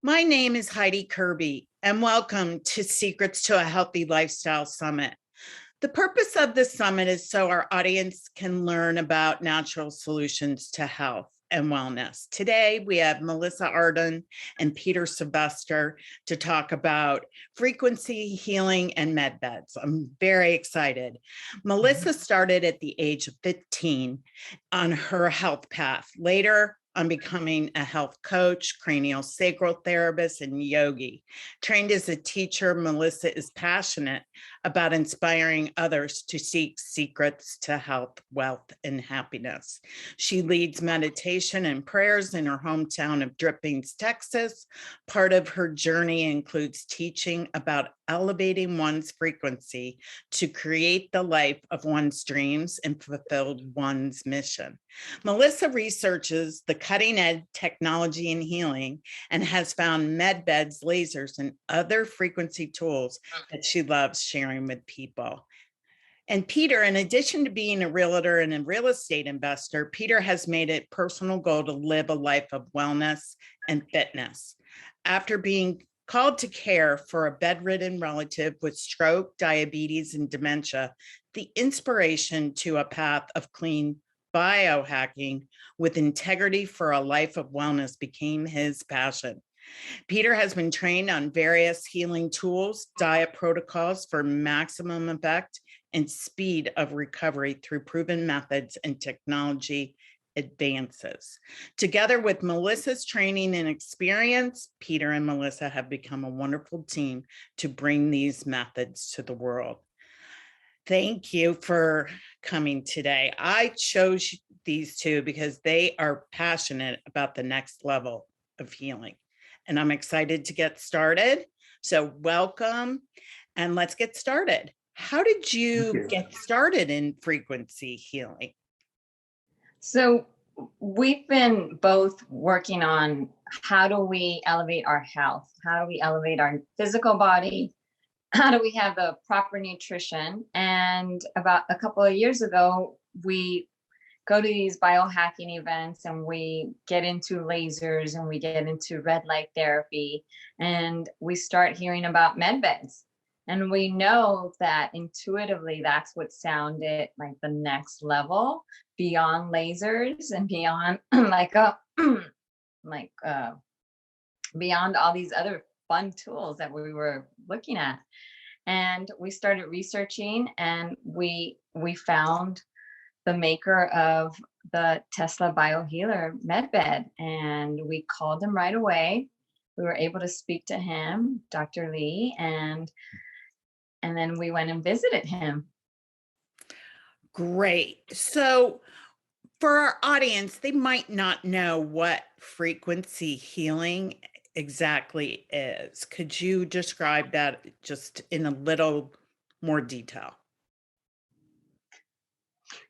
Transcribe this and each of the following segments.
My name is Heidi Kirby, and welcome to Secrets to a Healthy Lifestyle Summit. The purpose of this summit is so our audience can learn about natural solutions to health and wellness. Today, we have Melissa Arden and Peter Sylvester to talk about frequency healing and med beds. I'm very excited. Melissa started at the age of 15 on her health path. Later, on becoming a health coach, cranial sacral therapist, and yogi. Trained as a teacher, Melissa is passionate about inspiring others to seek secrets to health, wealth, and happiness. She leads meditation and prayers in her hometown of Drippings, Texas. Part of her journey includes teaching about elevating one's frequency to create the life of one's dreams and fulfill one's mission. Melissa researches the cutting edge technology in healing and has found med beds, lasers, and other frequency tools that she loves sharing with people. And Peter, in addition to being a realtor and a real estate investor, Peter has made it a personal goal to live a life of wellness and fitness. After being called to care for a bedridden relative with stroke, diabetes, and dementia, the inspiration to a path of clean biohacking with integrity for a life of wellness became his passion. Peter has been trained on various healing tools, diet protocols for maximum effect and speed of recovery through proven methods and technology advances. Together with Melissa's training and experience, Peter and Melissa have become a wonderful team to bring these methods to the world. Thank you for coming today. I chose these two because they are passionate about the next level of healing, and I'm excited to get started. So welcome, and let's get started. How did you get started in frequency healing? So we've been both working on how do we elevate our health? How do we elevate our physical body? How do we have the proper nutrition? And about a couple of years ago, we go to these biohacking events and we get into lasers and we get into red light therapy and we start hearing about med beds. And we know that intuitively that's what sounded like the next level beyond lasers and beyond beyond all these other fun tools that we were looking at. And we started researching and we found the maker of the Tesla BioHealer MedBed, and we called him right away. We were able to speak to him, Dr. Lee, and then we went and visited him. Great. So for our audience, they might not know what frequency healing exactly is. Could you describe that just in a little more detail?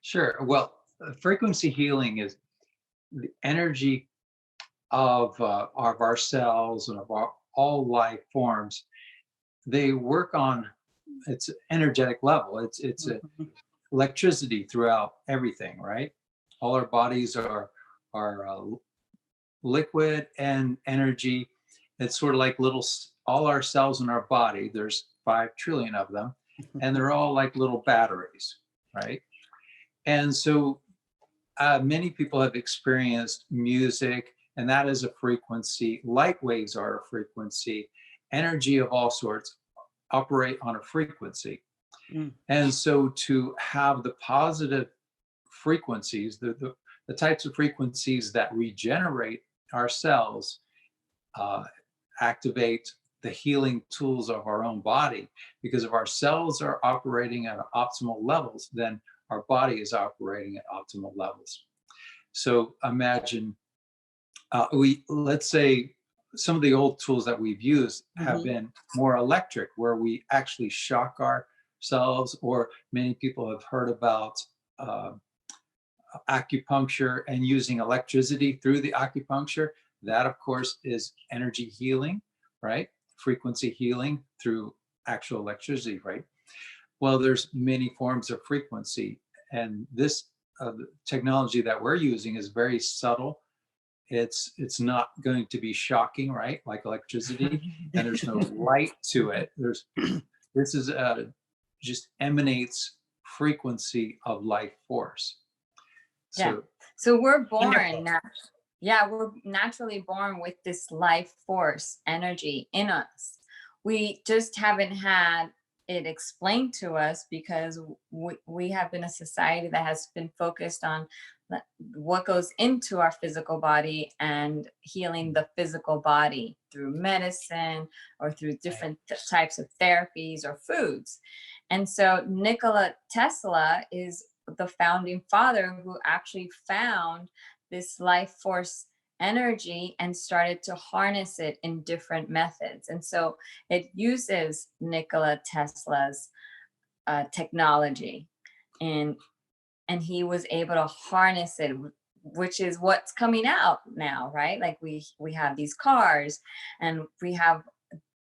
Sure. Well, frequency healing is the energy of our cells and of all life forms. They work on its energetic level. It's electricity throughout everything, right? All our bodies are liquid and energy. It's sort of like all our cells in our body. There's 5 trillion of them, and they're all like little batteries, right? And so many people have experienced music, and that is a frequency. Light waves are a frequency. Energy of all sorts operate on a frequency. And so to have the positive frequencies, the types of frequencies that regenerate our cells, activate the healing tools of our own body, because if our cells are operating at optimal levels, then our body is operating at optimal levels. So imagine, let's say some of the old tools that we've used have been more electric, where we actually shock ourselves, or many people have heard about acupuncture and using electricity through the acupuncture. That, of course, is energy healing, right? Frequency healing through actual electricity, right? Well, there's many forms of frequency, and this technology that we're using is very subtle. It's not going to be shocking, right? Like electricity, and there's no light to it. This is just emanates frequency of life force. Yeah. So So we're Wonderful. born yeah, we're naturally born with this life force energy in us. We just haven't had it explained to us because we have been a society that has been focused on what goes into our physical body and healing the physical body through medicine or through different types of therapies or foods. And so Nikola Tesla is the founding father who actually found this life force energy and started to harness it in different methods. And so it uses Nikola Tesla's technology, and he was able to harness it, which is what's coming out now, right? Like we have these cars, and we have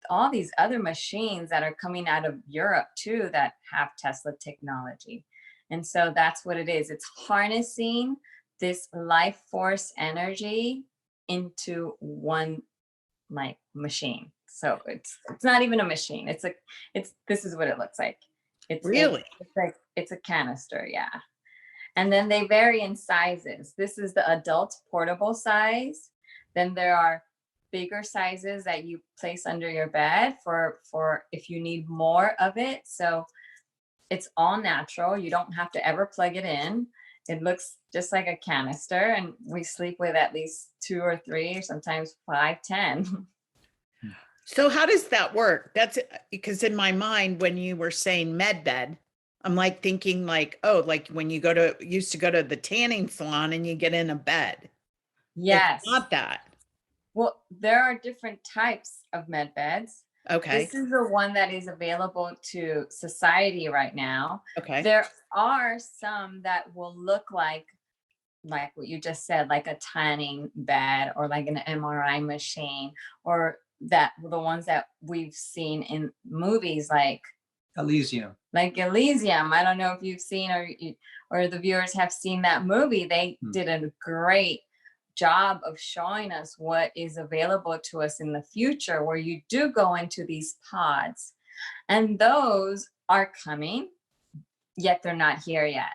all these other machines that are coming out of Europe too that have Tesla technology. And so that's what it is. It's harnessing this life force energy into one like machine. So it's not even a machine. This is what it looks like. Really? It's a canister, yeah. And then they vary in sizes. This is the adult portable size. Then there are bigger sizes that you place under your bed for if you need more of it. So it's all natural. You don't have to ever plug it in. It looks just like a canister, and we sleep with at least 2 or 3, or sometimes 5, 10. So how does that work? That's because in my mind, when you were saying med bed, I'm like thinking like, oh, like when you used to go to the tanning salon and you get in a bed. Yes. It's not that. Well, there are different types of med beds. Okay. This is the one that is available to society right now. Okay. There are some that will look like what you just said, like a tanning bed or like an MRI machine, or the ones that we've seen in movies like Elysium. Elysium. I don't know if you've seen or the viewers have seen that movie. They did a great job of showing us what is available to us in the future, where you do go into these pods, and those are coming, yet they're not here yet.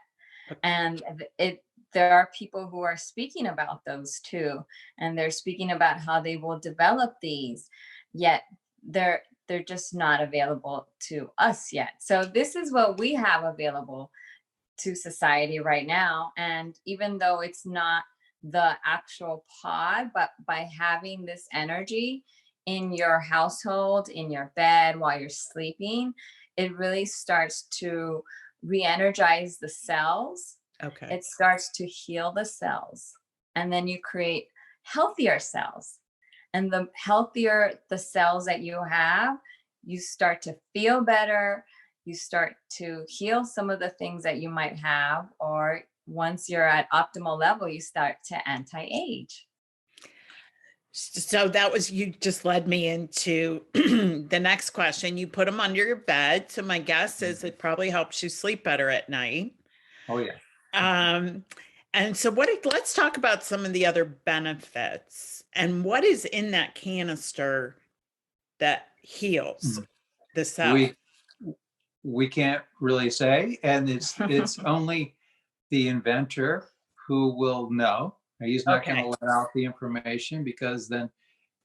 And there are people who are speaking about those too, and they're speaking about how they will develop these, yet they're just not available to us yet. So this is what we have available to society right now. And even though it's not the actual pod, but by having this energy in your household, in your bed, while you're sleeping, it really starts to re-energize the cells. Okay. It starts to heal the cells, and then you create healthier cells. And the healthier the cells that you have, you start to feel better. You start to heal some of the things that you might have, or once you're at optimal level, you start to anti-age. So you just led me into the next question. You put them under your bed. So my guess is it probably helps you sleep better at night. Oh yeah. And so let's talk about some of the other benefits and what is in that canister that heals the cell. We can't really say, and it's only the inventor who will know. He's not going to let out the information, because then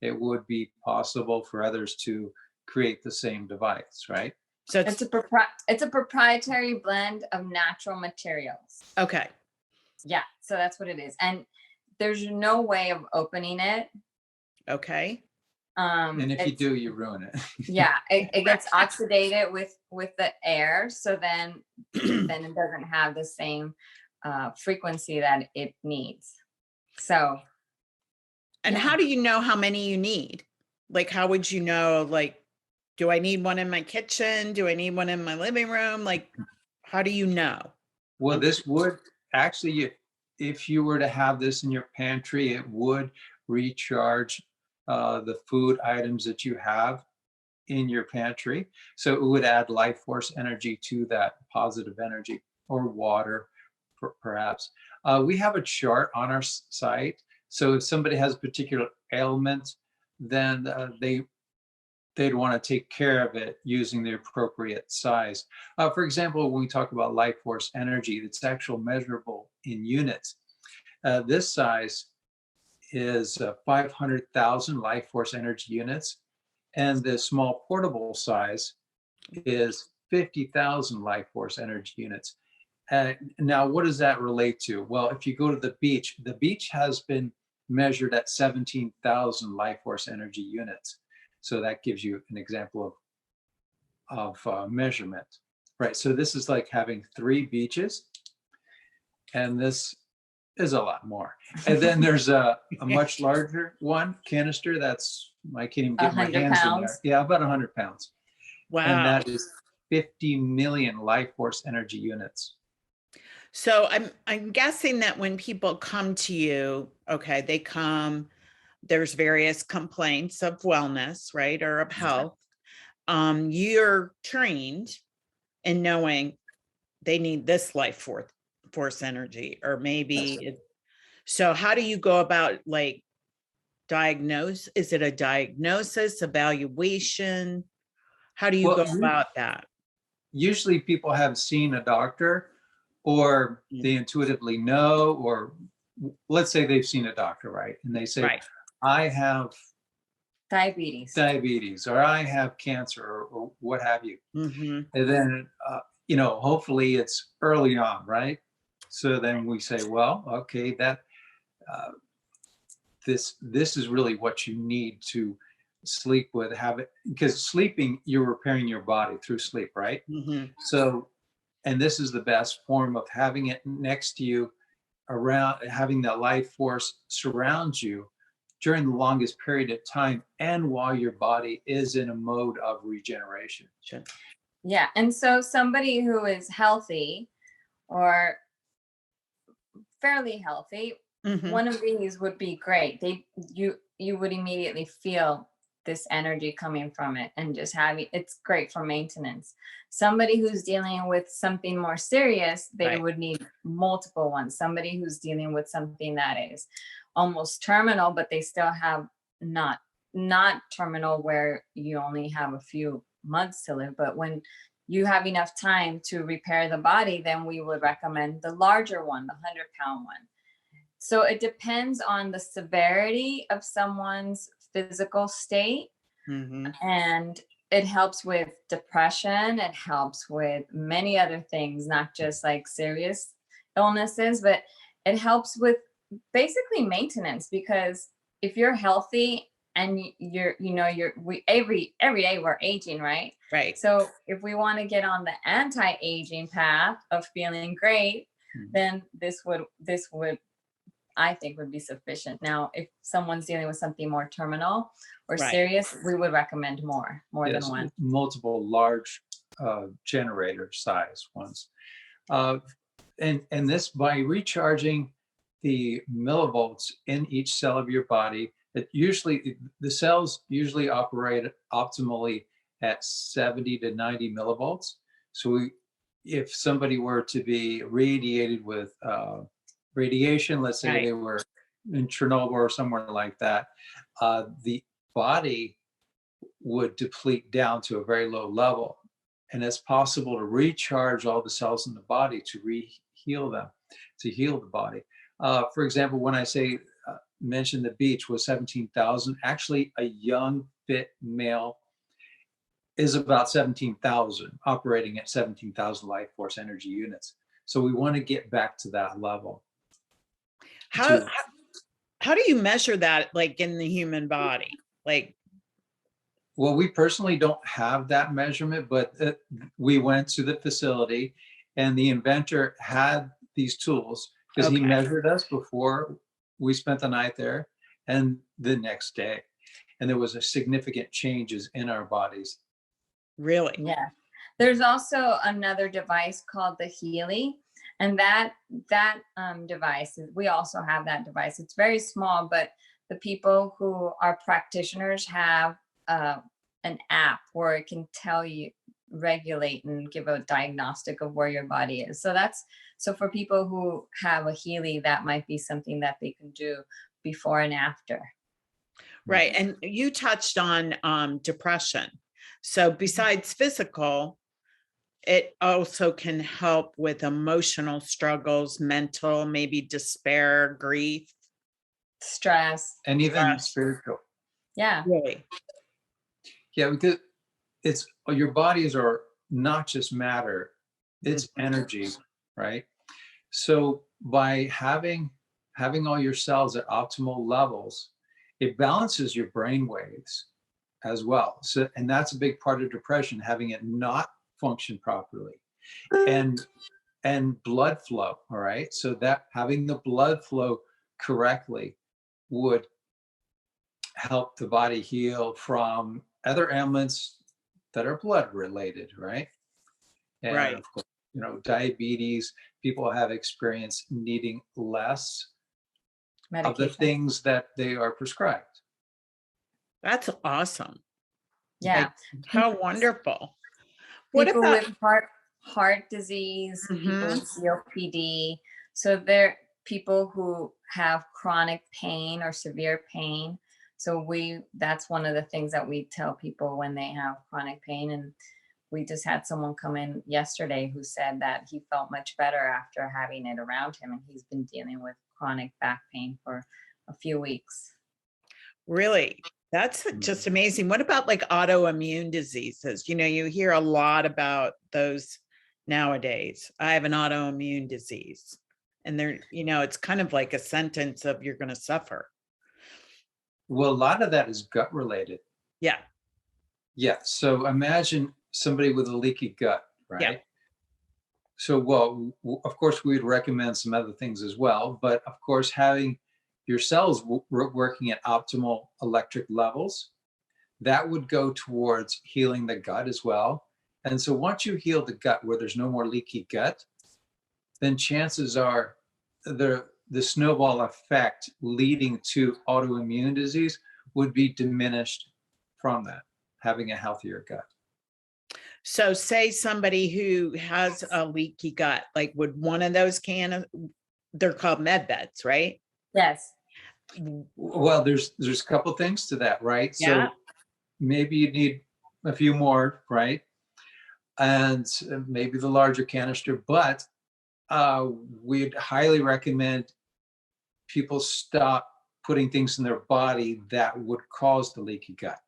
it would be possible for others to create the same device, right? So it's a proprietary blend of natural materials. Okay. Yeah, so that's what it is. And there's no way of opening it. Okay. And if you do, you ruin it. Yeah, it gets oxidated with the air, so then it doesn't have the same frequency that it needs. So. And how do you know how many you need? Like, how would you know, like, do I need one in my kitchen? Do I need one in my living room? Like, how do you know? Well, this would actually, if you were to have this in your pantry, it would recharge the food items that you have in your pantry. So it would add life force energy to that positive energy, or water, perhaps. We have a chart on our site So if somebody has a particular ailment, then they'd want to take care of it using the appropriate size. For example, when we talk about life force energy, it's actual measurable in units. This size is 500,000 life force energy units, and the small portable size is 50,000 life force energy units. Now, what does that relate to? Well, if you go to the beach has been measured at 17,000 life force energy units. So that gives you an example of measurement, right? So this is like having 3 beaches, and this is a lot more. And then there's a much larger one, canister, that's, I can't even get my 100 hands in there. pounds. Yeah, about 100 pounds. And Wow. that is 50 million life force energy units. So I'm guessing that when people come to you, okay, they come, there's various complaints of wellness, right, or of health. You're trained in knowing they need this life force energy, or maybe so how do you go about like diagnose? Is it a diagnosis, evaluation? How do you Well, go about that? usually people have seen a doctor, or they intuitively know, or let's say they've seen a doctor, right? And they say, Right. I have Diabetes. or I have cancer, or what have you. Mm-hmm. And then, hopefully it's early on, right? So then we say, well, okay, that this is really what you need to sleep with, have it, because sleeping, you're repairing your body through sleep, right? Mm-hmm. So, and this is the best form of having it next to you, around, having that life force surround you during the longest period of time, and while your body is in a mode of regeneration. Sure. Yeah. And so somebody who is healthy or fairly healthy, Mm-hmm. one of these would be great. You would immediately feel this energy coming from it, and just having, it's great for maintenance. Somebody who's dealing with something more serious, they Right. would need multiple ones. Somebody who's dealing with something that is almost terminal, but they still have not terminal where you only have a few months to live, but when you have enough time to repair the body, then we would recommend the larger one, the 100-pound one. So it depends on the severity of someone's physical state, Mm-hmm. and it helps with depression. It helps with many other things, not just like serious illnesses, but it helps with basically maintenance, because if you're healthy and every day we're aging, right? Right. So if we want to get on the anti-aging path of feeling great, then this would I think would be sufficient. Now, if someone's dealing with something more terminal or Right. serious, we would recommend more Yes, than one. multiple large generator size ones. And this, by recharging the millivolts in each cell of your body, the cells usually operate optimally at 70 to 90 millivolts. So if somebody were to be radiated with radiation, let's say Right. they were in Chernobyl or somewhere like that, the body would deplete down to a very low level. And it's possible to recharge all the cells in the body to heal them, to heal the body. For example, when I say mention the beach was 17,000, actually a young, fit male is about 17,000, operating at 17,000 life force energy units. So we want to get back to that level. How do you measure that, like in the human body? Like, well, we personally don't have that measurement, but we went to the facility, and the inventor had these tools, because he Okay. measured us before we spent the night there and the next day. And there was a significant changes in our bodies. Really? Yeah. There's also another device called the Healy, and that device, we also have that device. It's very small, but the people who are practitioners have an app where it can tell you regulate and give a diagnostic of where your body is. So for people who have a Healy, that might be something that they can do before and after. Right. And you touched on depression. So besides physical, it also can help with emotional struggles, mental, maybe despair, grief. Stress. And even Stress. spiritual. Yeah. Really? Yeah, because it's your bodies are not just matter, it's energy, right? So by having all your cells at optimal levels, it balances your brain waves as well. So, and that's a big part of depression, having it not function properly. And blood flow, all right? So that having the blood flow correctly would help the body heal from other ailments that are blood related, right? And Right. of course, diabetes, people have experienced needing less of the Medication. things that they are prescribed. That's awesome. Yeah. Like, how wonderful. What People about, with heart disease, people with Mhm. COPD. So they're people who have chronic pain or severe pain. So that's one of the things that we tell people when they have chronic pain. And we just had someone come in yesterday who said that he felt much better after having it around him. And he's been dealing with chronic back pain for a few weeks. really? That's just amazing. What about like autoimmune diseases? You hear a lot about those nowadays. I have an autoimmune disease. And it's kind of like a sentence of you're going to suffer. Well, a lot of that is gut related. Yeah. Yeah. So imagine somebody with a leaky gut, right? Yeah. So, well, of course, we'd recommend some other things as well. But of course, having your cells working at optimal electric levels, that would go towards healing the gut as well. And so once you heal the gut where there's no more leaky gut, then chances are the snowball effect leading to autoimmune disease would be diminished from that, having a healthier gut. So say somebody who has a leaky gut, like would one of those they're called med beds, right? Yes. Well, there's a couple things to that, right? Yeah. So maybe you need a few more, right? And maybe the larger canister, but we'd highly recommend people stop putting things in their body that would cause the leaky gut.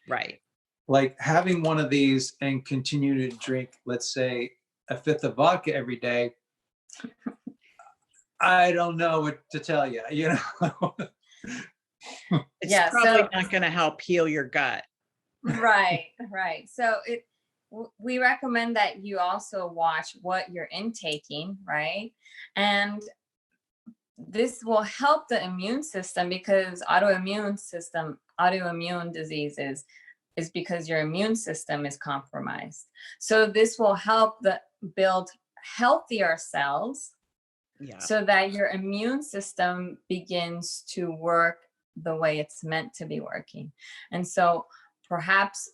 Right. Like having one of these and continue to drink, let's say, a fifth of vodka every day. I don't know what to tell you, It's Yeah, probably so- not going to help heal your gut. Right. So we recommend that you also watch what you're intaking, right? And this will help the immune system, because autoimmune diseases is because your immune system is compromised. So this will help build healthier cells, Yeah. so that your immune system begins to work the way it's meant to be working. And so perhaps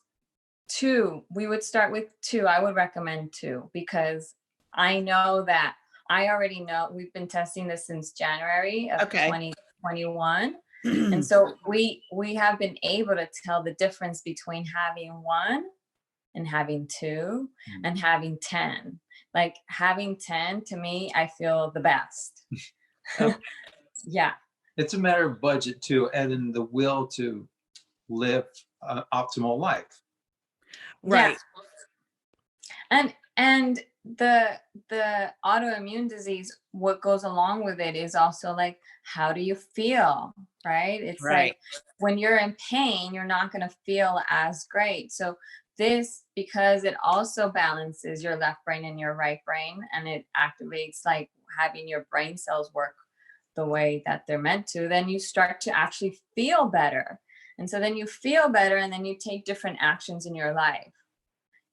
we would start with 2. I would recommend 2, because I know that I already know we've been testing this since January of Okay. 2021. And so we have been able to tell the difference between having 1 and having 2 and having 10. Like having 10, to me, I feel the best. Okay. Yeah. It's a matter of budget too, and then the will to live an optimal life. Right. Yeah. And the autoimmune disease, what goes along with it is also like, how do you feel? Right? It's Right. like when you're in pain, you're not going to feel as great. So this, because it also balances your left brain and your right brain, and it activates like having your brain cells work the way that they're meant to, then you start to actually feel better. And so then you feel better, and then you take different actions in your life.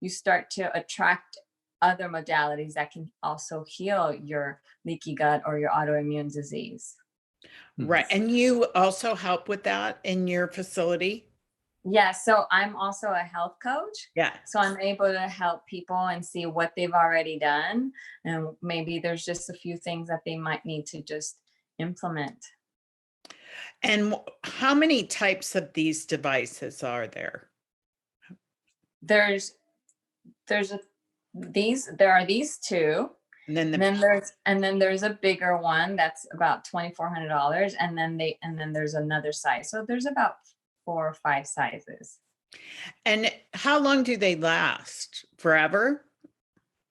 You start to attract other modalities that can also heal your leaky gut or your autoimmune disease. Right. And you also help with that in your facility? Yeah, so I'm also a health coach. Yeah. So I'm able to help people and see what they've already done. And maybe there's just a few things that they might need to just implement. And how many types of these devices are there? There's there are these two. And then And then there's a bigger one that's about $2,400. And then there's another size. So there's about 4 or 5 sizes. and how long do they last? Forever?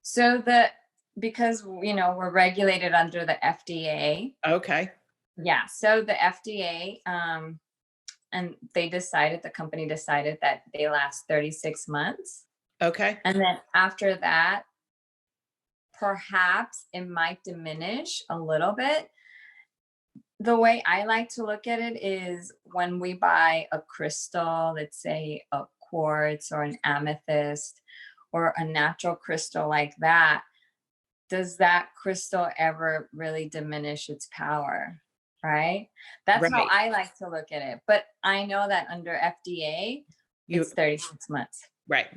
So because we're regulated under the FDA. Okay. Yeah, so the FDA, and the company decided that they last 36 months. Okay. And then after that, perhaps it might diminish a little bit. The way I like to look at it is when we buy a crystal, let's say a quartz or an amethyst or a natural crystal like that, does that crystal ever really diminish its power? Right? That's how Right. I like to look at it. But I know that under FDA, You it's 36 months. right.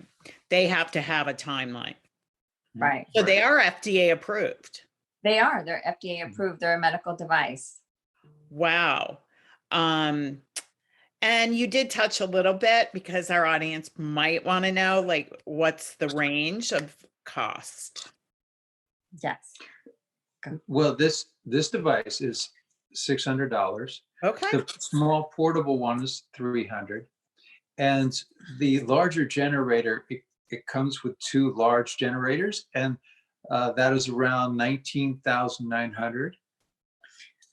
They have to have a timeline. Right. So they are FDA approved. They're FDA approved. They're a medical device. Wow. And you did touch a little bit because our audience might want to know, like, what's the range of cost? Yes. Well, this device is $600. Okay. The small portable one is $300. And the larger generator, it comes with 2 large generators, and that is around $19,900.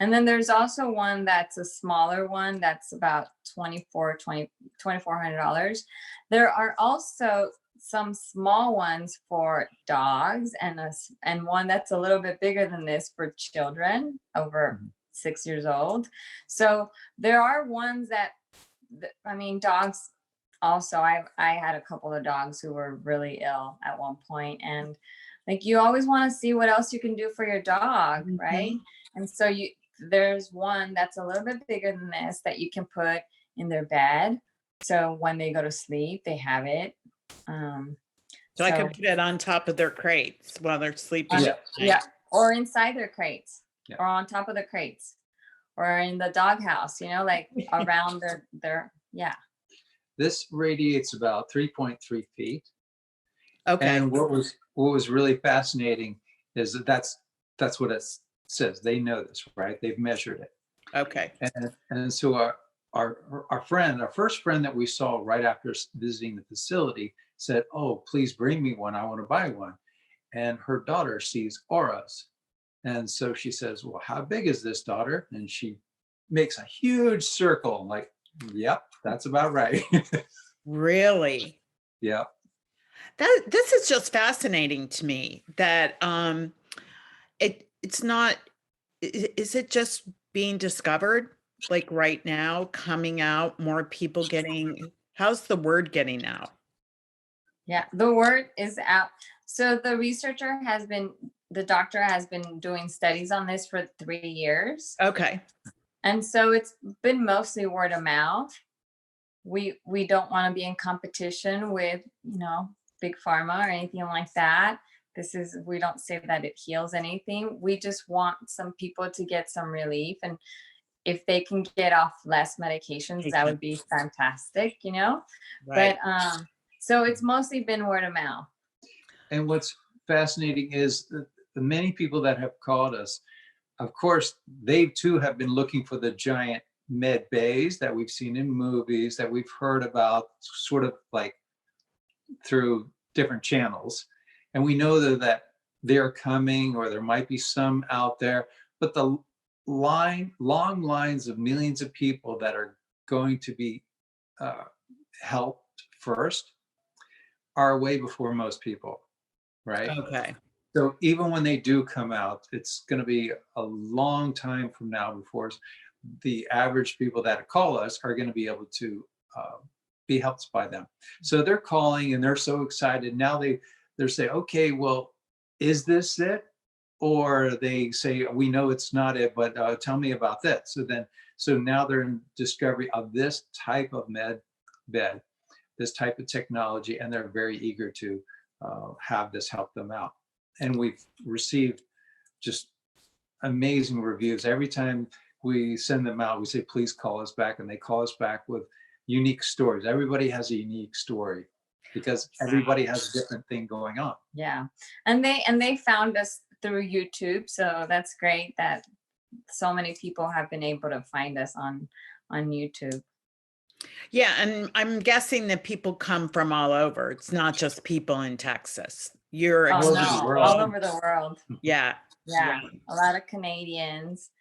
And then there's also one that's a smaller one that's about $2,400. There are also some small ones for dogs and one that's a little bit bigger than this for children over 6 years old. So there are ones dogs also. I had a couple of dogs who were really ill at one point, and like you always want to see what else you can do for your dog, right? And so there's one that's a little bit bigger than this that you can put in their bed. So when they go to sleep, they have it. So I can put it on top of their crates while they're sleeping. Yeah. at night. Yeah, or inside their crates, Yeah. or on top of the crates, or in the doghouse, like around their yeah. This radiates about 3.3 feet. Okay. And what was really fascinating is that's what it says. They know this, right? They've measured it. Okay. And so our first friend that we saw right after visiting the facility said, "Oh, please bring me one. I want to buy one." And her daughter sees auras. And so she says, "Well, how big is this, daughter?" And she makes a huge circle. I'm like, "Yep, that's about right." Really? Yeah. This is just fascinating to me that it's not is it just being discovered like right now, coming out, more people how's the word getting out? Yeah, the word is out. So the doctor has been doing studies on this for 3 years. Okay. And so it's been mostly word of mouth. We don't want to be in competition with, big pharma or anything like that. We don't say that it heals anything. We just want some people to get some relief. And if they can get off less medications, that would be fantastic, Right. But so it's mostly been word of mouth. And what's fascinating is the many people that have called us, of course, they too have been looking for the giant med bays that we've seen in movies, that we've heard about sort of like through different channels. And we know that they're coming, or there might be some out there, but the long lines of millions of people that are going to be helped first are way before most people, right? Okay. So even when they do come out, it's going to be a long time from now before the average people that call us are going to be able to be helped by them. So they're calling and they're so excited. Now they're saying, okay, well, is this it? Or they say, we know it's not it, but tell me about that. So now they're in discovery of this type of med bed, this type of technology, and they're very eager to have this help them out. And we've received just amazing reviews. Every time we send them out, we say, please call us back. And they call us back with unique stories. Everybody has a unique story because everybody has a different thing going on. Yeah. And they found us through YouTube. So that's great that so many people have been able to find us on YouTube. Yeah, and I'm guessing that people come from all over. It's not just people in Texas. You're Oh, over the no, world. all over the world. yeah. Yeah. A lot of Canadians,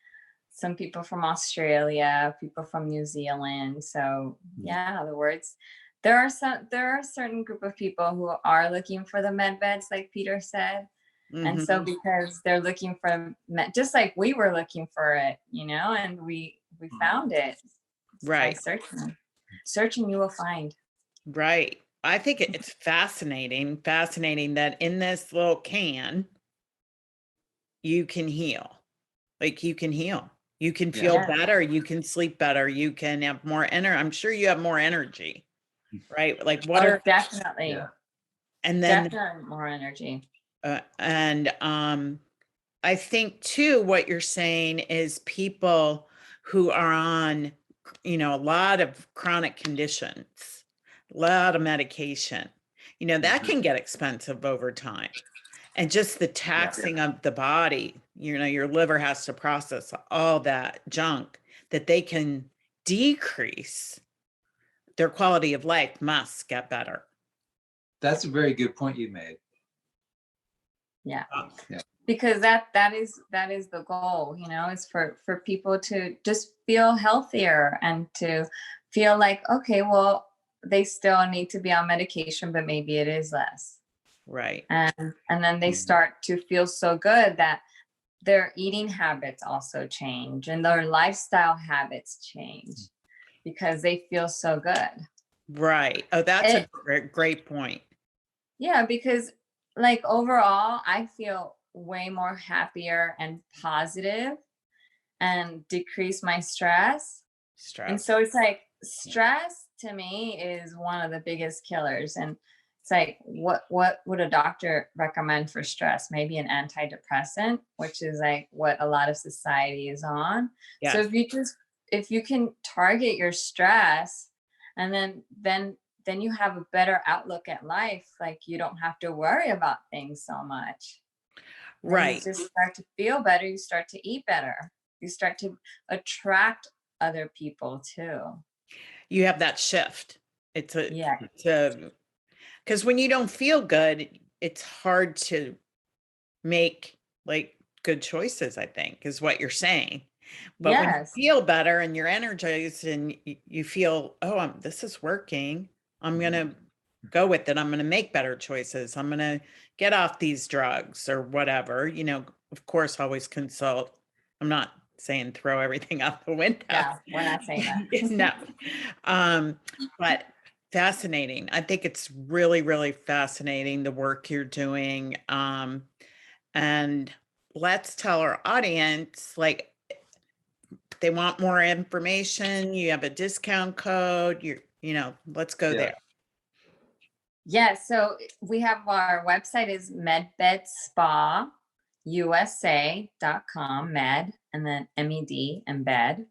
some people from Australia, people from New Zealand. So yeah, there are a certain group of people who are looking for the med beds, like Peter said. And so Mhm. because they're looking for just like we were looking for it, and we found it. Right. By searching you will find. Right. I think it's fascinating that in this little can, you can heal. Like you can heal. You can feel Yeah. better. You can sleep better. You can have more energy. I'm sure you have more energy, right? Like what Oh, are, definitely. Yeah. and then, Definitely more energy. I think too, what you're saying is people who are on, a lot of chronic conditions, a lot of medication, that Mhm. can get expensive over time. And just the taxing of the body, your liver has to process all that junk that they can decrease. Their quality of life must get better. That's a very good point you made. Yeah. Yeah. Because that is the goal, is for people to just feel healthier and to feel like, okay, well, they still need to be on medication, but maybe it is less. Right. And then they start to feel so good that their eating habits also change and their lifestyle habits change because they feel so good. Right. Oh, that's a great point. Yeah, because like overall, I feel way more happier and positive and decrease my stress. And Stress. so it's like stress to me is one of the biggest killers. And it's like, what would a doctor recommend for stress? Maybe an antidepressant, which is like what a lot of society is on. So Yes. if you can target your stress, and then you have a better outlook at life. Like you don't have to worry about things so much. Then Right. you just start to feel better. You start to eat better. You start to attract other people too. You have that shift. Yeah. Because when you don't feel good, it's hard to make like good choices, I think, is what you're saying. But when you Yes. feel better and you're energized and you feel, oh, this is working, I'm going to go with it. I'm going to make better choices. I'm going to get off these drugs or whatever, of course, always consult. I'm not saying throw everything out the window. Yeah, we're not saying that. No. But fascinating. I think it's really, really fascinating the work you're doing. And let's tell our audience, like, they want more information, you have a discount code, let's go there. Yeah, so we have our website is medbedspausa.com, med, and then MED and bed.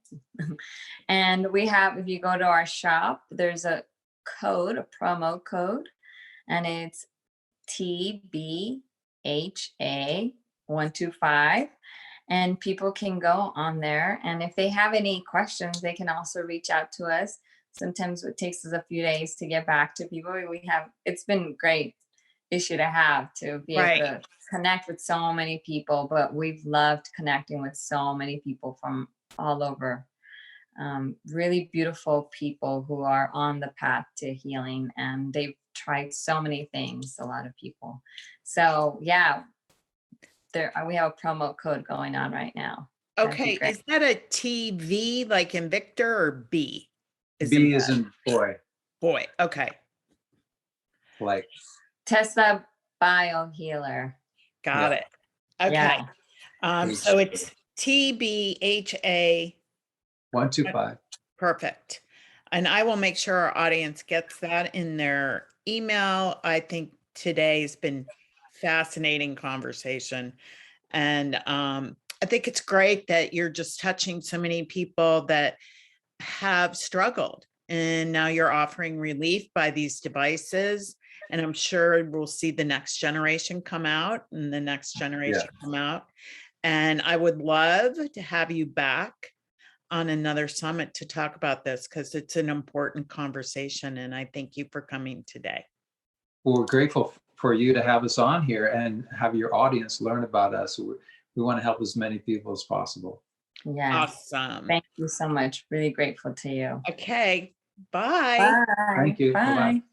And we have, if you go to our shop, there's a promo code, and it's TBHA125. And people can go on there. And if they have any questions, they can also reach out to us. Sometimes it takes us a few days to get back to people. It's been a great issue to have, to be able to connect with so many people, but we've loved connecting with so many people from all over. Really beautiful people who are on the path to healing, and they've tried so many things, a lot of people. So yeah, we have a promo code going on right now. Okay, is that a TV like in Victor or B? B is in boy. Boy, okay. Like Tesla Biohealer. Got it. Okay. So it's TBHA 125. Perfect. And I will make sure our audience gets that in their email. I think today's been fascinating conversation. And I think it's great that you're just touching so many people that have struggled. And now you're offering relief by these devices. And I'm sure we'll see the next generation come out and the next generation come out. And I would love to have you back on another summit to talk about this because it's an important conversation. And I thank you for coming today. Well, we're grateful for you to have us on here and have your audience learn about us. We want to help as many people as possible. Yeah. Awesome. Thank you so much. Really grateful to you. Okay. Bye. Bye. Thank you. Bye-bye. Bye.